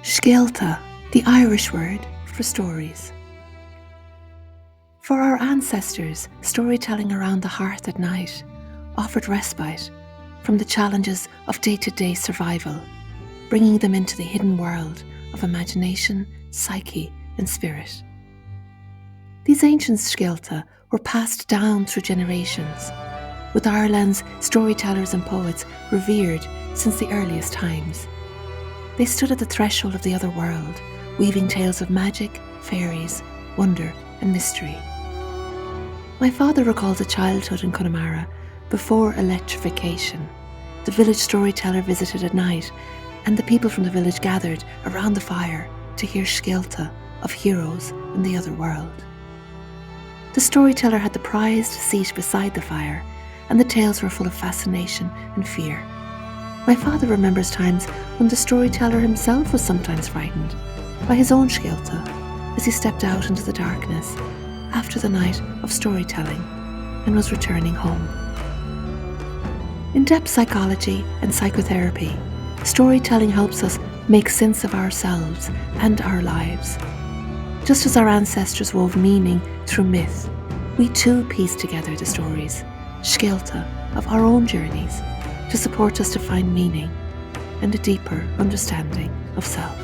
Scéalta, the Irish word for stories. For our ancestors, storytelling around the hearth at night offered respite from the challenges of day-to-day survival, bringing them into the hidden world of imagination, psyche and spirit. These ancient Scéalta were passed down through generations, with Ireland's storytellers and poets revered since the earliest times. They stood at the threshold of the other world, weaving tales of magic, fairies, wonder and mystery. My father recalls a childhood in Connemara before electrification. The village storyteller visited at night, and the people from the village gathered around the fire to hear Scéalta of heroes in the other world. The storyteller had the prized seat beside the fire, and the tales were full of fascination and fear. My father remembers times when the storyteller himself was sometimes frightened by his own Scéalta as he stepped out into the darkness after the night of storytelling and was returning home. In depth psychology and psychotherapy, storytelling helps us make sense of ourselves and our lives. Just as our ancestors wove meaning through myth, we too piece together the stories, Scéalta, of our own journeys to support us to find meaning and a deeper understanding of self.